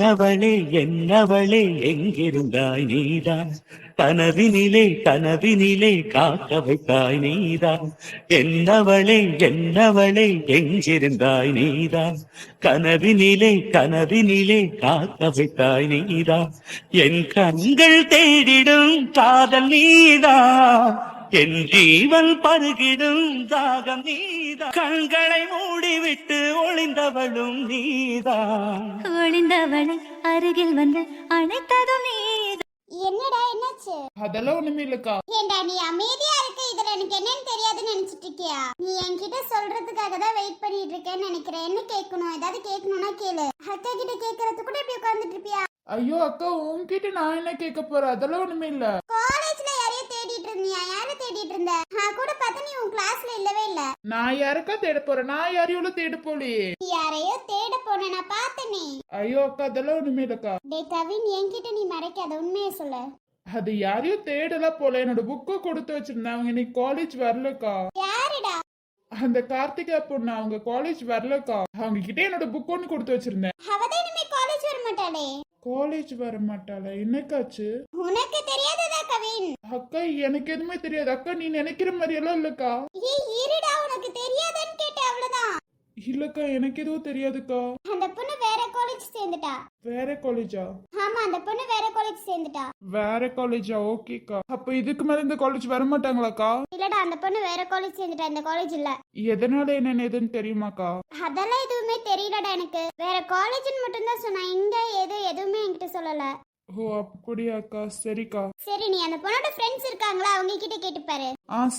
என்னவளே என்னவளே எங்கிருந்தாய் நீதான், கனவினிலே கனவினிலே காக்க வைத்தாய் நீதான். என்னவளே என்னவளே எங்கிருந்தாய் நீதான், கனவினிலே கனவினிலே காக்க வைத்தாய் நீதான். என் கண்கள் தேடிடும் காதல் நீதான், என் ஜீவன் பருகிடும் தாகம் நீதான். கண்களை மூடிவிட்டு ஒளிந்தவளும் நீதான். ஒளிந்தவளை அருகில் வந்து அணைத்ததும் நீதான். என்னடா என்னாச்சு? அதெல்லாம் ஒண்ணுமே இல்லக்கா. ஏண்டா நீ அமைதியா இருக்க, இதுல எனக்கு என்னன்னு தெரியாதுன்னு நினைச்சிட்டு இருக்கியா? நீ என்கிட்ட சொல்றதுக்காக தான் வெயிட் பண்ணிட்டு இருக்கேன்னு நினைக்கிறேன். என்ன கேட்கணும்? ஏதாவது கேட்கணும்னா கேளு. அக்கா கிட்ட கேட்கறது கூட இப்படி உட்கார்ந்துட்டு இருப்பியா? ஐயோ அக்கா, உன்கிட்ட நான் என்ன கேட்க போறேன்? அதெல்லாம் ஒண்ணுமே இல்ல. காலேஜ்ல யாரையோ தேடிட்டு இருந்தியா? யாரை தேடிட்டு இருந்த? நான் கூட பார்த்தா நீ உன் கிளாஸ்ல இல்லவே இல்ல. நான் யாருக்கா தேட போறேன்? நான் யாரையோட தேட போலியே. நீ யாரையோ தேட போன நான் பார்த்தனே. ஐயோ அக்கா, அதெல்லாம் ஒண்ணுமே இல்லக்கா. டேய் கவின், என்கிட்ட நீ மறைக்காத, உண்மையை சொல்லு. அது யாரையோ தேடலாம் போல. என்னோட புக்கு கொடுத்து வச்சிருந்தேன். அவங்க இன்னைக்கு காலேஜ் வரலக்கா. யாருடா? அந்த கார்த்திகா பொண்ணு, அவங்க காலேஜ் வரலக்கா. அவங்க கிட்ட என்னோட புக் ஒன்னு கொடுத்து வச்சிருந்தேன். அவதான் இனிமே காலேஜ் வர மாட்டாளே. காலேஜ் வர மாட்டாளா? என்னக்காச்சு? உனக்கு தெரியாததா கவின்? அக்கா எனக்கு எதுவுமே தெரியாது அக்கா. நீ நினைக்கிற மாதிரி எல்லாம் இல்லக்கா. ஏய் இருடா, உனக்கு தெரியாதுன்னு கேட்டேன், அவ்வளவுதான். இல்லக்கா, எனக்கு எதுவும் தெரியாதுக்கா. அந்த பொண்ணு வேற காலேஜ் சேர்ந்துட்டா. வேற காலேஜா? ஆமா, அந்த பொண்ணு வேற காலேஜ் சேர்ந்துட்டா. வேற காலேஜா? ஓகேக்கா. அப்ப இதுக்கு மேல இந்த காலேஜ் வர மாட்டாங்களாக்கா? இல்லடா, அந்த பொண்ணு வேற காலேஜ் சேர்ந்துட்டா, இந்த காலேஜ் இல்ல. எதனால என்னன்னு எதுன்னு தெரியுமாக்கா? அதெல்லாம் எதுவுமே தெரியலடா எனக்கு. வேற காலேஜ்னு மட்டும் தான் சொன்னா, இங்க எதுவுமே என்கிட்ட சொல்லல. ஓ அப்படியாக்கா, சரிக்கா. சரி, நீ அந்த பொண்ணோட ஃப்ரெண்ட்ஸ் இருக்காங்களா, அவங்க கிட்ட கேட்டு பாரு.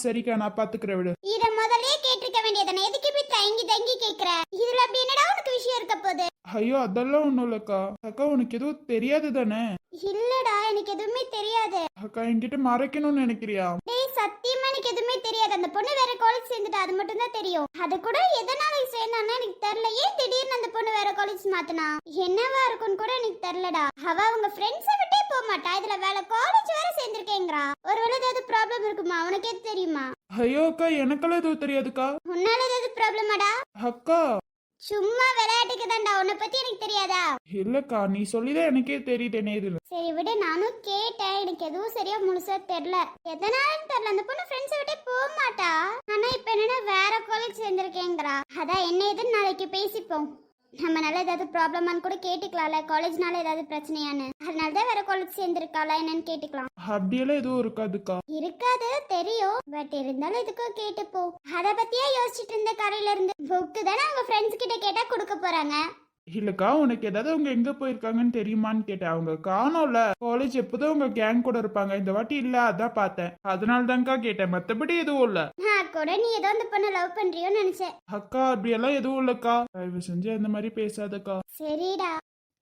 சரிக்கா, நான் பாத்துக்கிறேன் விடு. இத முதல்லயே கேட்டிருக்க வேண்டியதானே, எதுக்கு இப்படி தயங்கி தயங்கி கேக்குற? இதுல அப்படி என்னடா உனக்கு விஷயம் இருக்க போகுது? ஐயோ அதெல்லாம் ஒண்ணும் இல்லக்கா. அக்கா உனக்கு எதுவும் தெரியாது தானே? இல்லடா, எனக்கு எதுவுமே தெரியாது. அக்கா என்கிட்ட மறைக்கணும்னு நினைக்கிறியா? டேய் சத்தியமா எனக்கு எதுவுமே தெரியாது. அந்த பொண்ணு வேற காலேஜ் சேர்ந்துட்டா, அது மட்டும் தான் தெரியும். அது கூட எதனால சேர்ந்தான்னு எனக்கு தெரியல. ஏன் திடீர்னு அந்த பொண்ணு வேற காலேஜ் மாத்தினா? என்னவா இருக்கும்னு கூட எனக்கு தெரியலடா. அவ அவங்க ஃப்ரெண்ட்ஸை விட்டே போக மாட்டா, இதுல வேற காலேஜ் வேற சேர்ந்திருக்கேங்கிறா. ஒருவேளை ஏதாவது ப்ராப்ளம் இருக்குமா? உனக்கே தெரியுமா? ஐயோ அக்கா, எனக்கெல்லாம் எதுவும் தெரியாதுக்கா. உன்னால ஏதாவது ப்ராப்ளமாடா? அக்கா சும்மா விளையாட்டுக்கு தான்டா, உன்னை பத்தி எனக்கு தெரியாதா? இல்லக்கா, நீ சொல்லிதான் எனக்கே தெரியுதேனே. இதுல சரி விடு, நானும் கேட்டேன், எனக்கு எதுவும் சரியா முழுசா தெரியல. எதனாலும் தெரியல, அந்த பொண்ணு ஃப்ரெண்ட்ஸை விட்டே போக மாட்டா. ஆனா இப்ப என்னன்னா வேற காலேஜ் சேர்ந்திருக்கேங்கிறா. அதான் என்ன ஏதுன்னு நாளைக்கு பேசிப்போம். நம்ம நல்லா ஏதாவது ப்ராப்ளமான்னு கூட கேட்டுக்கலாம்ல, காலேஜ்னால ஏதாவது பிரச்சனையான்னு. அதனாலதான் வேற காலேஜ் சேர்ந்திருக்காளா என்னன்னு கேட்டுக்கலாம். அப்படியெல்லாம் எதுவும் இருக்காதுக்கா. இருக்காது தெரியும், பட் இருந்தாலும் இதுக்கும் கேட்டுப்போ. அத பத்தியே யோசிச்சுட்டு இருந்த காலையில இருந்து. புக்கு தானே அவங்க ஃப்ரெண்ட்ஸ் கிட்ட கேட்டா கொடுக்க போறாங்க. இல்லக்கா, உனக்கு ஏதாவது அவங்க எங்க போயிருக்காங்கன்னு தெரியுமான்னு கேட்டேன். அவங்க காணோம்ல. காலேஜ் எப்போதும் உங்க கேங் கூட இருப்பாங்க, இந்த வாட்டி இல்ல, அதான் பார்த்தேன். அதனால தான்க்கா கேட்டேன், மத்தபடி எதுவும் இல்ல. நான் கூட நீ ஏதோ அந்த பொண்ணை லவ் பண்றியோன்னு நினைச்சேன். அக்கா அப்படியெல்லாம் எதுவும் இல்லக்கா. தயவு செஞ்சு அந்த மாதிரி பேசாதக்கா. சரிடா.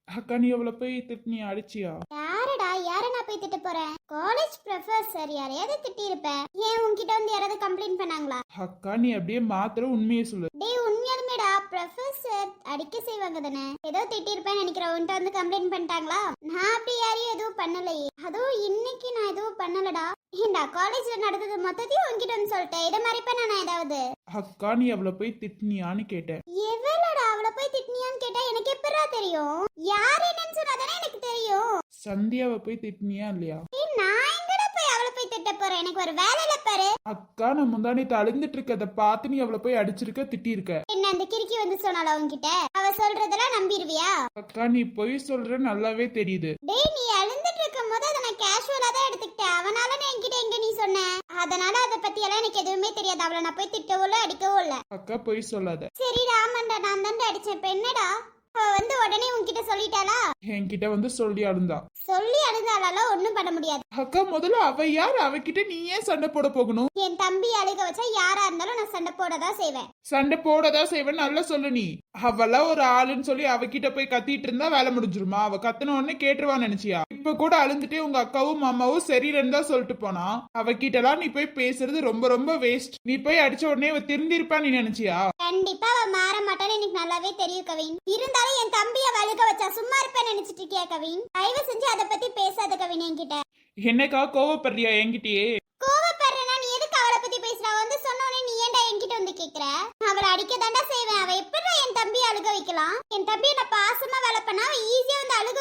அக்கா நீ அவளை போய் திட்டு நீ அடிச்சியா? யாரடா? யார நான் போய் திட்ட போறேன்? காலேஜ் ப்ரொஃபசர் யாரையாவது திட்டி இருப்பேன். ஏன் உன்கிட்ட வந்து யாராவது கம்ப்ளைண்ட் பண்ணாங்களா? அக்கா நீ அப்படியே மாத்திர உண்மையை சொல்லு. டேய் உண்மையாலுமேடா, ப்ரொஃபசர் அடிக்க செய்வாங்க தானே. ஏதோ திட்டி இருப்பேன்னு நினைக்கிறேன். உன்கிட்ட வந்து கம்ப்ளைண்ட் பண்ணிட்டாங்களா? நான் அப்படி யாரையும் எதுவும் பண்ணலையே. அதுவும் இன்னைக்கு நான் எதுவும் பண்ணலடா. ஏண்டா, காலேஜ்ல நடந்தது மொத்தத்தையும் உன்கிட்ட வந்து சொல்லிட்டேன். இதை மறைப்பேன் நான் ஏதாவது? அக்கா நீ அவளை போய் திட்டினியான்னு கேட்டேன். எவ்வளோடா அவளை போய் திட்டினியான்னு கேட்டா எனக்கு எப்படா தெரியும்? யார் என்னன்னு சொன்னாதானே எனக்கு தெரியும். சந்தியாவை போய் திட்டினியா இல்லையா? நான் எங்கடா போய் அவளை போய் திட்ட போறேன்? எனக்கு ஒரு வேலையில பாரு. அக்கா நான் முந்தானி அழுந்துட்டு இருக்கத பார்த்து நீ அவளை போய் அடிச்சிருக்க, திட்டி இருக்க. என்ன அந்த கிறுக்கி வந்து சொன்னால உன்கிட்ட? அவ சொல்றதெல்லாம் நம்பிடுவியா? அக்கா நீ பொய் சொல்ற நல்லாவே தெரியுது. டேய் நீ அழுந்துட்டு இருக்கும் போது அதை நான் கேஷுவலா தான் எடுத்துக்கிட்டேன். அவனால நீ என்கிட்ட எங்க நீ சொன்ன? அதனால அதை பத்தி எல்லாம் எனக்கு எதுவுமே தெரியாது. அவளை நான் போய் திட்டவோ இல்ல அடிக்கவோ இல்ல. அக்கா பொய் சொல்லாத. சரி ராமன்டா, நான் தான்டா அடிச்சேன். இப்ப என்னடா? அவ வந்து உடனே உன்கிட்ட சொல்லிட்டாளா? என்கிட்ட வந்து சொல்லி அழுந்தா. சொல்லி அழுந்தால ஒண்ணும் பண்ண முடியாது. அக்கா முதல்ல அவ யார்? அவகிட்ட நீ ஏன் சண்டை போட போகணும்? என் தம்பி அழுக வச்சா யாரா இருந்தாலும் நான் சண்டை போடதான் செய்வேன். சண்டை போடதான் செய்வேன் நல்லா சொல்லு. நீ அவெல்லாம் ஒரு ஆளுன்னு சொல்லி அவகிட்ட போய் கத்திட்டு இருந்தா வேலை முடிஞ்சிருமா? அவ கத்தின உடனே கேட்டுருவான்னு நினைச்சியா? இப்ப கூட அழுந்துட்டே உங்க அக்காவும் மாமாவும் சரியில்லைன்னு தான் சொல்லிட்டு போனா. அவகிட்ட எல்லாம் நீ போய் பேசுறது ரொம்ப ரொம்ப வேஸ்ட். நீ போய் அடிச்ச உடனே அவ திருந்திருப்பா நீ நினைச்சியா? கண்டிப்பா அவ மாற மாட்டான்னு எனக்கு நல்லாவே தெரியும் கவின். இருந்தாலும் என் தம்பிய வழுக வச்சா சும்மா இருப்பேன்னு நினைச்சிட்டு இருக்கியா கவின்? தயவு செஞ்சு அதை பத்தி பேசாத கவின் என்கிட்ட. என்னக்கா கோவப்படுறியா என்கிட்டயே? கோவப்படுறேன்னா நீ எதுக்கு அவளை பத்தி பேசுற? வந்து சொன்னோடனே நீ ஏன்டா என்கிட்ட வந்து கேக்குற? அவளை அடிக்க தாண்டா செய்வேன். அவ எப்படி என் தம்பி அழுக வைக்கலாம்? என் தம்பி என்ன பாசமா வேலை பண்ணா அவ ஈஸியா வந்து அழுக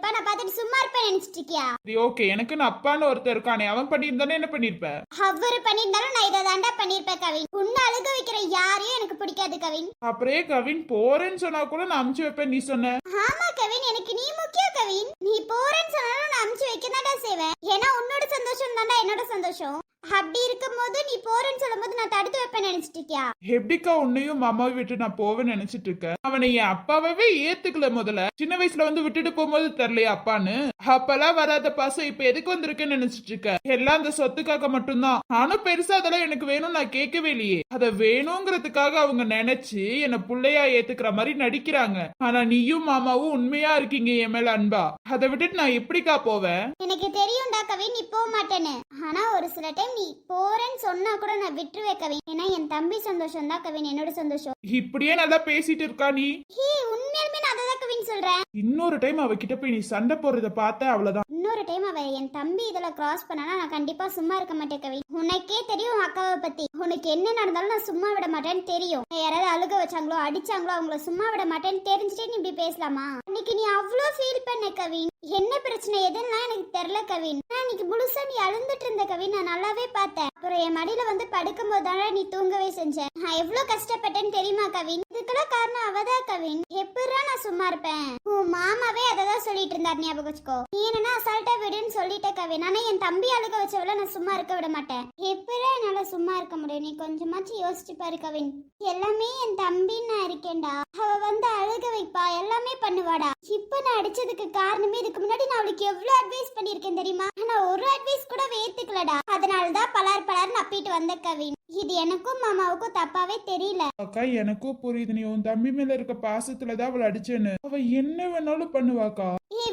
அப்பா நான் பார்த்துட்டு சும்மா இருப்பேன் நினைச்சிட்டு இருக்கியா? ஓகே, எனக்குன்னு அப்பான்னு ஒருத்தர் இருக்கானே, அவன் பண்ணியிருந்தானே என்ன பண்ணிருப்ப? அவரு பண்ணியிருந்தாலும் நான் இதை தாண்டா பண்ணிருப்பேன் கவின். உன்னை அழுக வைக்கிற யாரையும் எனக்கு பிடிக்காது கவின். அப்புறே கவின் போறேன்னு சொன்னா கூட நான் அமுச்சு வைப்பேன் நீ சொன்ன. ஆமா கவின், எனக்கு நீ முக்கியம் கவின். நீ போறேன்னு சொன்னாலும் நான் அமுச்சு வைக்க தாண்டா செய்வேன். ஏன்னா உன்னோட சந்தோஷம் தாண்டா என்னோட சந்தோஷம். அப்படி இருக்கும்போது நீ போறேன்னு சொல்லும் போது நான் தடுத்து வைப்பேன் நினைச்சிட்டு இருக்கியா? எப்படிக்கா உன்னையும் மாமாவை விட்டு நான் போவேன்னு நினைச்சிட்டு இருக்கேன்? அவனை என் அப்பாவே ஏத்துக்கல. முதல்ல சின்ன வயசுல வந்து விட்டுட்டு போகும்போது தெரியலையா அப்பான்னு? அப்பெல்லாம் வராத பாசம் இப்ப எதுக்கு வந்திருக்கேன்னு நினைச்சிட்டு இருக்க? எல்லாம் அந்த சொத்துக்காக மட்டும்தான். ஆனும் பெருசா அதெல்லாம் எனக்கு வேணும் நான் கேட்கவே இல்லையே. அத வேணுங்கிறதுக்காக அவங்க நினைச்சு என்ன புள்ளையா ஏத்துக்கிற மாதிரி நடிக்கிறாங்க. ஆனா நீயும் மாமாவும் உண்மையா இருக்கீங்க என் மேல அன்பா. அதை விட்டுட்டு நான் எப்படிக்கா போவேன்? எனக்கு தெரியும்டா கவின், நீ போக மாட்டேன்னு. ஆனா ஒரு சில டைம் நீ போறேன்னு சொன்னா கூட நான் விட்டுருவேன் கவின். ஏன்னா என் தம்பி சந்தோஷம் தான் கவின் என்னோட சந்தோஷம். இப்படியே நல்லா பேசிட்டு இருக்கா நீ? உண்மையாலுமே நான் அதை கவின் சொல்றேன். இன்னொரு டைம் அவகிட்ட போய் நீ சண்டை போடுறத பார்த்த அவ்வளவுதான். இன்னொரு டைம் அவ என் தம்பி இதுல கிராஸ் பண்ணனா நான் கண்டிப்பா சும்மா இருக்க மாட்டேன் கவின். உனக்கே தெரியும் அக்காவை பத்தி. உனக்கு என்ன நடந்தாலும் நான் சும்மா விட மாட்டேன்னு தெரியும். யாராவது அழுக வச்சாங்களோ அடிச்சாங்களோ அவங்கள சும்மா விட மாட்டேன்னு தெரிஞ்சுட்டே நீ இப்படி பேசலாமா? இன்னைக்கு நீ அவ்வளோ ஃபீல் பண்ண கவின். என்ன பிரச்சனை எதுன்னா எனக்கு தெரியல கவின். நான் இன்னைக்கு முழுசா நீ அழுந்துட்டு இருந்த கவின் நான் நல்லாவே பார்த்தேன். அப்புறம் என் மடியில வந்து படுக்கும் போதான நீ தூங்கவே செஞ்ச. நான் எவ்வளவு கஷ்டப்பட்டேன்னு தெரியுமா கவின்? இதுக்கெல்லாம் காரணம் அவதான் கவின். எப்படா நான் சும்மா இருப்பேன்? உன் மாமாவே அததான் சொல்லிட்டு இருந்தார், ஞாபகம் வச்சுக்கோ. நீ என்னன்னா அசால்ட்டா விடுன்னு சொல்லிட்ட கவின். ஆனா என் தம்பி அழுக வச்சவள நான் சும்மா இருக்க விட மாட்டேன். எப்படா என்னால சும்மா இருக்க முடியும்? நீ கொஞ்சமாச்சும் யோசிச்சு பாரு கவின். எல்லாமே என் தம்பின்னு நான் இருக்கேன்டா. அவ வந்து அழுக வைப்பா, எல்லாமே பண்ணுவாடா. இப்ப நான் அடிச்சதுக்கு காரணமே இதுக்கு முன்னாடி நான் அவளுக்கு எவ்வளவு அட்வைஸ் பண்ணிருக்கேன் தெரியுமா? ஆனா ஒரு அட்வைஸ் கூட ஏத்துக்கலடா. அதனாலதான் பலார் நப்பிட்டு வந்த கவின். இது எனக்கும் மாமாவுக்கும் தப்பாவே தெரியல. அக்கா எனக்கும் புரியுது. நீ உன் தம்பி மேல இருக்க பாசத்துலதான் அவளை அடிச்சேன்னு. அவ என்ன வேணாலும் பண்ணுவாக்கா.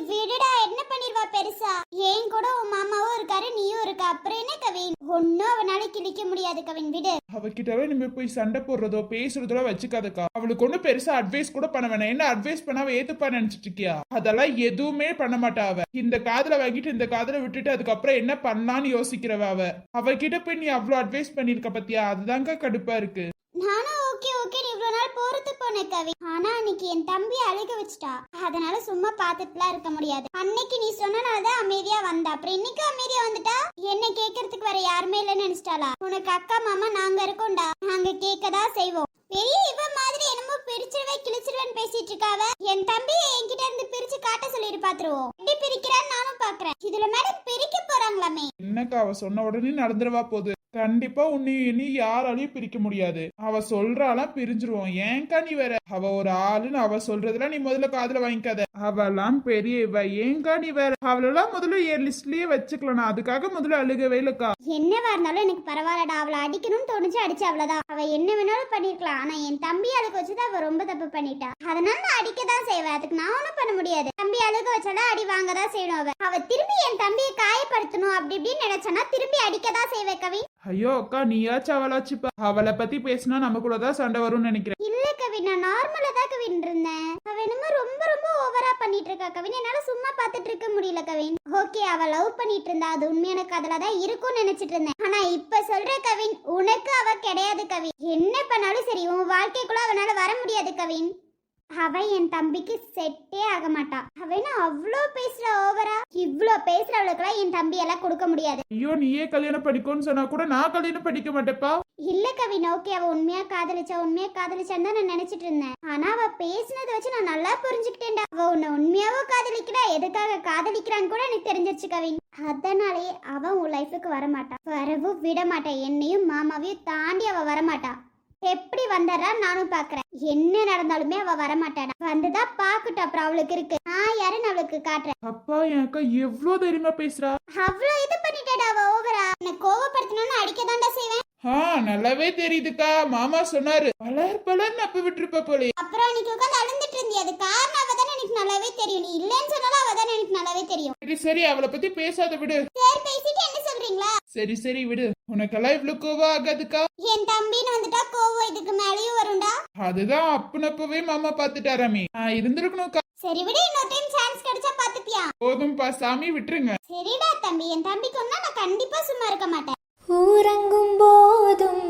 விடுடா, என்ன பண்ணிருவா பெருசா? ஏன் கூட உன் மாமாவும் இருக்காரு, நீயும் இருக்க. அப்புறம் என்ன கவின்? ஒன்னும் அவனால கிழிக்க முடியாது கவின், விடு. அவகிட்டவே நீ போய் சண்டை போடுறதோ பேசுறதோ வச்சுக்காதக்கா. அவளுக்கு ஒண்ணு பெருசா அட்வைஸ் கூட பண்ண வேணாம். என்ன அட்வைஸ் பண்ண அவ ஏத்துப்பா நினைச்சிட்டு இருக்கியா? அதெல்லாம் எதுவுமே பண்ண மாட்டா அவ. இந்த காதல வாங்கிட்டு இந்த காதல விட்டுட்டு அதுக்கப்புறம் என்ன பண்ணலான்னு யோசிக்கிறவ அவ. அவகிட்ட போய் நீ அவ்வளவு அட்வைஸ் பண்ணிருக்க பத்தியா? அதுதாங்க கடுப்பா இருக்கு. நானும் ஓகே ஓகே இவ்வளவு நாள் பொறுத்து போனேன் கவின். ஆனா அன்னைக்கு என் தம்பி அழுக வச்சுட்டா. அதனால சும்மா பாத்துட்டுலாம் இருக்க முடியாது. அன்னைக்கு நீ சொன்னனாலதான் அமைதியா வந்தா. அப்புறம் இன்னைக்கு அமைதியா வந்துட்டா. என்ன கேட்கறதுக்கு வேற யாருமே இல்லைன்னு நினைச்சிட்டாளா? உனக்கு அக்கா மாமா நாங்க இருக்கோம்டா. நாங்க கேட்கதான் செய்வோம். பெரிய இவ மாதிரி என்னமோ பிரிச்சிருவே கிழிச்சிருவேன்னு பேசிட்டு இருக்காவ. என் தம்பியை என்கிட்ட இருந்து பிரிச்சு காட்ட சொல்லிட்டு பாத்துருவோம். எப்படி பிரிக்கிறான்னு நானும் பாக்குறேன். இதுல மேடம் பிரிக்க போறாங்களாமே. என்னக்கா அவ சொன்ன உடனே நடந்துருவா போகுது. கண்டிப்பா உன்னை இனி யாராலையும் பிரிக்க முடியாது. அவ சொல்றாலாம் பிரிஞ்சிருவோம். ஏன்கா நீ வேற? அவ ஒரு ஆளுன்னு அவ சொல்றதுலாம் நீ முதல்ல காதுல வாங்கிக்காத. அவெல்லாம் பெரிய இவ. ஏன்கா நீ வேற? அவளெல்லாம் முதல்ல என் லிஸ்ட்லயே வச்சுக்கலாம். நான் அதுக்காக முதல்ல அழுகவே இல்லக்கா. என்னவா இருந்தாலும் எனக்கு பரவாயில்லடா. அவளை அடிக்கணும்னு தோணுச்சு, அடிச்சு அவ்வளவுதான். அவ என்ன வேணாலும் பண்ணிருக்கலாம். ஆனா என் தம்பி அழுக வச்சுதான் அவ ரொம்ப தப்பு பண்ணிட்டா. அதனால நான் அடிக்கதான் செய்வேன். அதுக்கு நான் ஒண்ணும் பண்ண முடியாது. தம்பி அழுக வச்சாலும் அடி வாங்கதான் செய்யணும். அவ திரும்பி என் தம்பியை காயப்படுத்தணும் அப்படி இப்படின்னு நினைச்சானா திரும்பி அடிக்கதான் செய்வேன் கவின். ஐயோ அக்கா, நீயாச்சும் அவளாச்சுப்பா. அவளை பத்தி பேசினா நம்ம கூட தான் சண்டை வரும்னு நினைக்கிறேன். இல்ல கவின், நான் நார்மலா தான் கவின் இருந்தேன். அவ என்னமோ ரொம்ப ரொம்ப ஓவரா பண்ணிட்டு இருக்கா கவின். என்னால சும்மா பாத்துட்டு இருக்க முடியல கவின். ஓகே, அவ லவ் பண்ணிட்டு இருந்தா, அது உண்மையான காதலா தான் இருக்கும்னு நினைச்சிட்டு இருந்தேன். ஆனா இப்ப சொல்ற கவின், உனக்கு அவ கிடையாது கவின். என்ன பண்ணாலும் சரி உன் வாழ்க்கைக்குள்ள அவனால வர முடியாது கவின். அவ என் தம்பிக்கு செட்டே ஆக மாட்டா. அவன் அவ்வளோ பேசுற ஓவரா. இவ்ளோ பேசுறவளுக்கெல்லாம் என் தம்பி எல்லாம் கொடுக்க முடியாது. ஐயோ, நீயே கல்யாணம் படிக்கும்னு சொன்னா கூட நான் கல்யாணம் படிக்க மாட்டேப்பா. இல்ல கவின், ஓகே அவ உண்மையா காதலிச்சான்னு தான் நான் நினைச்சிட்டு இருந்தேன். ஆனா அவ பேசினதை வச்சு நான் நல்லா புரிஞ்சுக்கிட்டேன்டா. அவ உன்னை உண்மையாவோ காதலிக்கிறா, எதுக்காக காதலிக்கிறான்னு கூட எனக்கு தெரிஞ்சிருச்சு கவின். அதனாலே அவன் உன் லைஃபுக்கு வரமாட்டா. வரவும் விட மாட்டா. என்னையும் மாமாவையும் தாண்டி அவ வரமாட்டா. எப்படி வந்தா நானும் பாக்குறேன். என்ன நடந்தாலுமே அவ வரமாட்டாடா. வந்துதான் பாக்கட்டும், அப்புறம் அவளுக்கு இருக்கு. நான் யாருன்னு அவளுக்கு காட்டுறேன். அப்பா, என் அக்கா எவ்வளவு தைரியமா பேசுறா. அவ்வளவு இது பண்ணிட்டாடா அவ ஓவரா. என்ன கோவப்படுத்தணும்னு அடிக்கதான்டா செய்வேன். நல்லாவே தெரியுதுக்கா. மாமா சொன்னாரு பலர் அப்ப விட்டுருப்ப போலே. அப்புறம் அன்னைக்கு உட்காந்து அழுந்துட்டு இருந்தியா? அது காரணம் அவதானே எனக்கு நல்லாவே தெரியும். நீ இல்லன்னு சொன்னாலும் அவதானே எனக்கு நல்லாவே தெரியும். சரி சரி, அவளை பத்தி பேசாத விடு. சரி, பேசிட்டு என்ன சொல்றீங்களா? சரி சரி விடு. உனக்கெல்லாம் இவ்வளவு கோவம் ஆகாதுக்கா. என் தம்பின்னு வந்துட்டா கோவம் இதுக்கு மேலேயும் வரும்டா. அதுதான் அப்பனப்பவே மாமா பாத்துட்டாராமே. இருந்திருக்கணும்க்கா. சரி விடு, இன்னொரு டைம் சான்ஸ் கிடைச்சா பாத்துப்பியா? போதும்பா சாமி, விட்டுருங்க. சரிடா தம்பி, என் தம்பிக்கு ஒன்னா நான் கண்டிப்பா சும்மா இருக்க மாட்டேன். ஊரங்கும் போதும்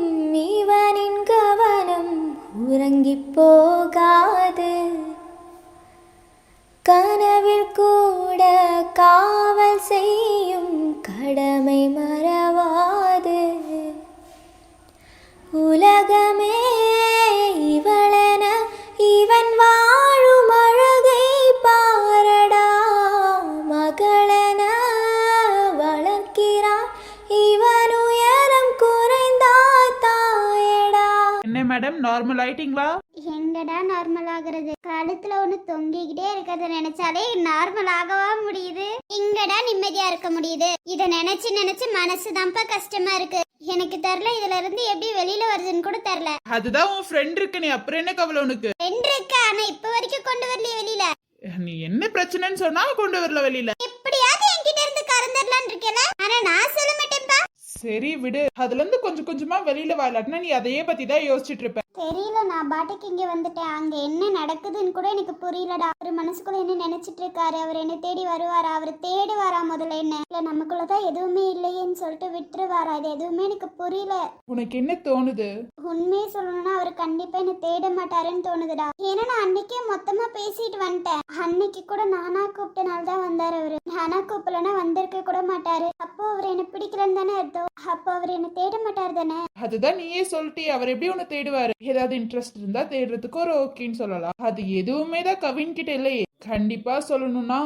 இவனின் கவனம் உறங்கிப் போகாது. கனவில் கூட கடமை மறவாது உலகமே இவளென இவன் வாழும் அழகை பாரடா மகளென வளர்க்கிறான் இவன் உயரம் குறைந்தா தாயடா. என்ன மேடம் நார்மல் ஆயிட்டீங்களா? எங்கடா நார்மல் ஆகுறது? கழுத்துல ஒண்ணு தொங்கிக்கிட்டே இருக்கிறத நினைச்சாலே நார்மல் ஆகவா முடியுது? எங்கடா நிம்மதியா இருக்க முடியுது? இத நினைச்சு நினைச்சு மனசுதான்ப்பா கஷ்டமா இருக்கு. எனக்கு தெரியல இதுல இருந்து எப்படி வெளியில வருதுன்னு கூட தெரியல. அதுதான் உன் ஃப்ரெண்ட் இருக்கு, நீ அப்புறம் என்ன கவலை உனக்கு? ரெண்டு இருக்கு, ஆனா இப்ப வரைக்கும் கொண்டு வரலையே வெளியில. நீ என்ன பிரச்சனைன்னு சொன்னா கொண்டு வரல வெளியில. எப்படியாவது என்கிட்ட இருந்து கறந்துடலான்னு இருக்கல, ஆனா நான் சொல்ல மாட்டேன்பா. சரி விடு, அதுல இருந்து கொஞ்சம் கொஞ்சமா வெளியில வரலாட்டினா நீ அதையே பத்தி தான் யோசிச்சுட்டு இருப்ப. தெரியல, நான் பாட்டுக்கு இங்க வந்துட்டேன். அங்க என்ன நடக்குதுன்னு கூட எனக்கு புரியலடா. அவர் மனசுக்குள்ள என்ன நினைச்சிட்டு இருக்காரு? அவர் என்ன தேடி வருவாரா? அவர் தேடுவாரா முதல்ல என்ன? இல்ல நமக்குள்ளதான் எதுவுமே இல்லையேன்னு சொல்லிட்டு விட்டுருவாரா? இது எதுவுமே எனக்கு புரியல. உனக்கு என்ன தோணுது? உண்மையை சொல்லணும்னா அவர் கண்டிப்பா என்ன தேட மாட்டாருன்னு தோணுதுடா. ஏன்னா நான் அன்னைக்கே மொத்தமா பேசிட்டு வந்துட்டேன். அன்னைக்கு கூட நானா கூப்பிட்டனால தான் வந்தாரு அவரு. நானா கூப்பிடலன்னா வந்திருக்க கூட மாட்டாரு. அப்போ அவர் என்ன பிடிக்கலன்னு தானே அர்த்தம். அப்போ அவர் என்ன தேட மாட்டாரு தானே? அதுதான் நீயே சொல்லிட்டு, அவர் எப்படி உன்னை தேடுவாரு? ஏதாவது இன்ட்ரெஸ்ட் இருந்தா தேடுறதுக்கு ஒரு ஓகேன்னு சொல்லலாம். அது எதுவுமே தான் கவின் கிட்ட இல்லையே. கண்டிப்பா சொல்லணும்னா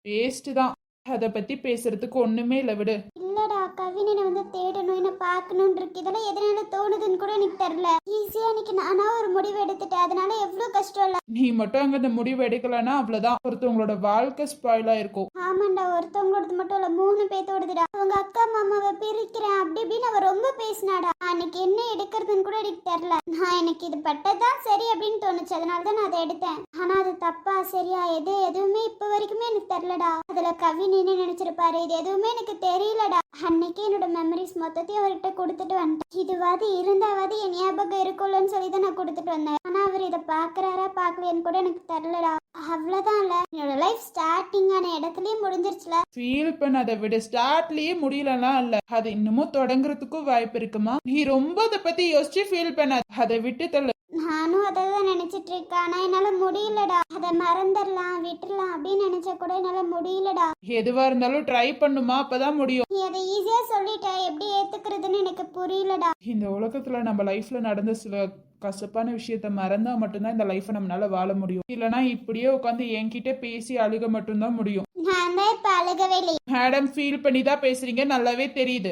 வேஸ்ட் தான். அத பத்தி பேசுறதுக்கு ஒண்ணுமே இல்ல, விடு. இல்லடா, கவின் என்ன வந்து தேடணும், என்ன பார்க்கணும்னு இருக்கு. இதெல்லாம் எதனால தோணுதுன்னு கூட எனக்கு தெரியல. ஈஸியா இன்னைக்கு நானா ஒரு முடிவு எடுத்துட்டேன். அதனால எவ்வளவு கஷ்டம் இல்ல. நீ மட்டும் அங்க அந்த முடிவு எடுக்கலன்னா அவ்வளவுதான், ஒருத்தவங்களோட வாழ்க்கை ஸ்பாயிலா இருக்கும். ஆமாண்டா, ஒருத்தவங்களோடது மட்டும் இல்ல, 3 பேத்தோடுதுடா. அவங்க அக்கா மாமாவை பிரிக்கிறேன் அப்படி இப்படின்னு அவ ரொம்ப பேசினாடா. அன்னைக்கு என்ன எடுக்கிறதுன்னு கூட எனக்கு தெரியல. நான் எனக்கு இது பட்டதான் சரி அப்படின்னு தோணுச்சு, அதனாலதான் நான் அதை எடுத்தேன். ஆனா அது தப்பா சரியா எதுவுமே இப்ப வரைக்குமே எனக்கு தெரியலடா. அதுல கவின் என்ன நினைச்சிருப்பாரு இது எதுவுமே எனக்கு தெரியலடா. அன்னைக்கு என்னோட மெமரிஸ் மொத்தத்தையும் அவர்கிட்ட கொடுத்துட்டு வந்துட்டேன். இதுவாது இருந்தாவது என் ஞாபகம் இருக்கும்லன்னு சொல்லி தான் நான் கொடுத்துட்டு வந்தேன். ஆனா அவர் இதை பாக்குறாரா பாக்கலையான்னு கூட எனக்கு தெரியலடா. அவ்வளவுதான் இல்ல, என்னோட லைஃப் ஸ்டார்டிங்கான இடத்துலயே முடிஞ்சிருச்சுல. ஃபீல் பண்ணாத விடு, ஸ்டார்ட்லயே முடியலன்னா இல்ல, அது இன்னமும் தொடங்குறதுக்கும் வாய்ப்பு இருக்குமா. நீ ரொம்ப அதை பத்தி யோசிச்சு ஃபீல் பண்ணாத, அதை விட்டு தள்ள. நானும் அதை தான் நினைச்சிட்டு இருக்கேன். ஆனா என்னால முடியலடா. அதை மறந்துடலாம் விட்டுடலாம் அப்படின்னு நினைச்சா கூட என்னால முடியலடா. எதுவா இருந்தாலும் ட்ரை பண்ணுமா, அப்பதான் முடியும். நீ அதை ஈஸியா சொல்லிட்ட, எப்படி ஏத்துக்கிறதுன்னு எனக்கு புரியலடா. இந்த உலகத்துல நம்ம லைஃப்ல நடந்த சில கசப்பான விஷயத்த மறந்தா மட்டும்தான் இந்த லைஃபை நம்மளால வாழ முடியும். இல்லனா இப்படியே உட்காந்து என்கிட்ட பேசி அழுக மட்டும்தான் முடியும். நான் தான் இப்ப அழுகவே இல்லை மேடம், ஃபீல் பண்ணி தான் பேசுறீங்க, நல்லாவே தெரியுது.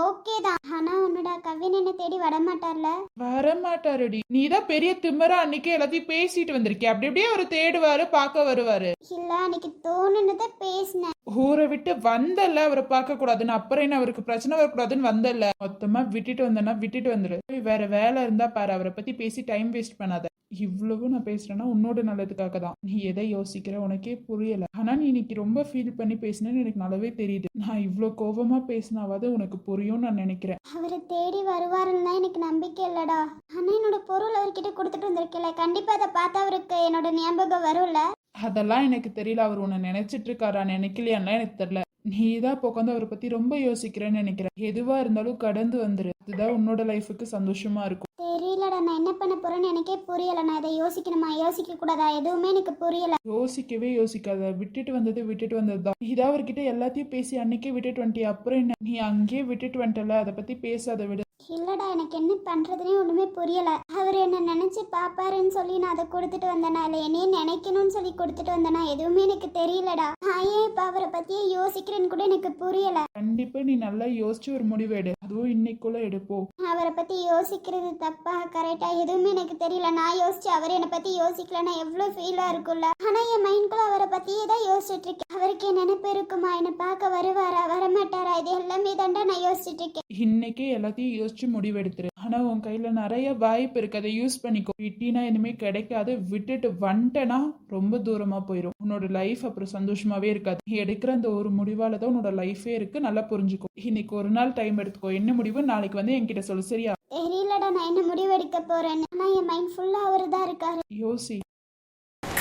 ஓகே தான். ஆனா உன்னோட கவின் என்ன தேடி வரமாட்டார்ல? வரமாட்டாருடி, நீதான் பெரிய திமிரா அன்னைக்கு எல்லாத்தையும் பேசிட்டு வந்திருக்கே. அப்படி அப்படியே அவர் தேடுவாரு, பார்க்க வருவாரு. இல்ல, அன்னைக்கு தோணுனத பேசினேன். ஊரை விட்டு வந்தல்ல அவரை பார்க்க கூடாதுன்னு, அப்புறம் என்ன அவருக்கு பிரச்சனை வரக்கூடாதுன்னு வந்தல்ல. மொத்தமா விட்டுட்டு வந்தேன்னா விட்டுட்டு வந்துரு. வேற வேலை இருந்தா பாரு, அவரை பத்தி பேசி டைம் வேஸ்ட் பண்ணாத. இவ்வளவு நான் பேசுறேன்னா உன்னோட நல்லதுக்காக தான். நீ எதை யோசிக்கிற உனக்கே புரியல. ஆனா நீ இன்னைக்கு ரொம்ப ஃபீல் பண்ணி பேசினேன்னு எனக்கு நல்லாவே தெரியுது. நான் இவ்வளவு கோபமா பேசினாவது உனக்கு புரியும் நான் நினைக்கிறேன். அவரை தேடி வருவாருன்னு எனக்கு நம்பிக்கை இல்லடா. ஆனா என்னோட பொருள் அவர்கிட்ட கொடுத்துட்டு வந்திருக்கல, கண்டிப்பா அதை பார்த்தா அவருக்கு என்னோட ஞாபகம் வரும்ல. அதெல்லாம் எனக்கு தெரியல. அவர் உன்னை நினைச்சிட்டு இருக்காரா நினைக்கலையான்லாம் எனக்கு தெரியல. நீதான் இப்போ உட்காந்து அவரை பத்தி ரொம்ப யோசிக்கிறேன்னு நினைக்கிறேன். எதுவா இருந்தாலும் கடந்து வந்துரு, அதுதான் உன்னோட லைஃபுக்கு சந்தோஷமா இருக்கும். தெரியலடா, நான் என்ன பண்ண போறேன்னு எனக்கே புரியல. நான் இதை யோசிக்கணுமா யோசிக்க கூடாதா எதுவுமே எனக்கு புரியல. யோசிக்கவே யோசிக்காத, விட்டுட்டு வந்ததுதான். இதான் அவர்கிட்ட எல்லாத்தையும் பேசி அன்னைக்கே விட்டுட்டு வந்துட்டியா, அப்புறம் என்ன? நீ அங்கேயே விட்டுட்டு வந்துட்டல, அதை பத்தி பேசாத, விடு. இல்லடா, எனக்கு என்ன பண்றதுனே ஒண்ணுமே புரியல. அவர் என்ன நினைச்சு பாப்பாருன்னு சொல்லி நான் அதை கொடுத்துட்டு வந்தேனா, இல்ல என்னையே நினைக்கணும்னு சொல்லி கொடுத்துட்டு வந்தேனா, எதுவுமே எனக்கு தெரியலடா. நான் ஏன் இப்ப அவரை பத்தியே யோசிக்கிறேன்னு கூட எனக்கு புரியல. கண்டிப்பா நீ நல்லா யோசிச்சு ஒரு முடிவு எடு, அதுவும் இன்னைக்குள்ள எடுப்போம். அவரை பத்தி யோசிக்கிறது தப்பா கரெக்டா எதுவுமே எனக்கு தெரியல. நான் யோசிச்சு அவர் என்னை பத்தி யோசிக்கலன்னா எவ்வளவு ஃபீலா இருக்கும்ல. ஆனா என் மைண்ட்குள்ள அவரை பத்தியே தான் யோசிச்சுட்டு இருக்கேன். அவருக்கு என் நினைப்பு இருக்குமா, என்ன பார்க்க வருவாரா வரமாட்டாரா, இது எல்லாமே தாண்டா நான் யோசிச்சுட்டு இருக்கேன். இன்னைக்கே எல்லாத்தையும் யோசிச்சு முடிவெடுத்துரு. ஆனா உன் கையில நிறைய வாய்ப்பு இருக்கு, அதை யூஸ் பண்ணிக்கோ. விட்டினா இனிமே கிடைக்காது. விட்டுட்டு வந்துட்டனா ரொம்ப தூரமா போயிடும். உன்னோட லைஃப் அப்புறம் சந்தோஷமாவே இருக்காது. நீ எடுக்கிற அந்த ஒரு முடிவாலதான் உன்னோட லைஃபே இருக்கு, நல்லா புரிஞ்சுக்கோ. இன்னைக்கு ஒரு நாள் டைம் எடுத்துக்கோ, என்ன முடிவு நாளைக்கு வந்து என்கிட்ட சொல்லு, சரியா? தெரியலடா நான் என்ன முடிவு எடுக்க போறேன்னு. ஆனா என் மைண்ட் ஃபுல்லா அவரு தான் இருக்காரு. யோசி.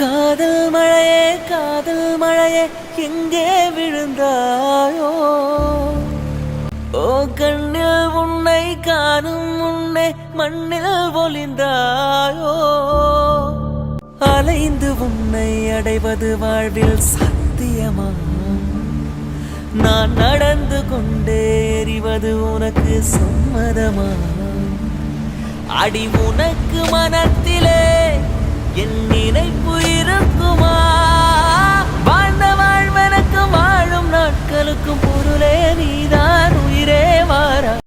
காதல் மழையே எங்கே விழுந்தாயோ, ஓ கண்ணில் உன்னை காணும் முன்னே மண்ணில் ஒளிந்தாயோ, அலைந்து உன்னை அடைவது வாழ்வில் சத்தியமா, நான் நடந்து கொண்டே எறிவது உனக்கு சம்மதமா? அடி உனக்கு மனத்திலே என் நினைப்பு இருக்குமா? வாழ்ந்த வாழ்வனுக்கு வாழும் நாட்களுக்கும் பொருளே நீதான்.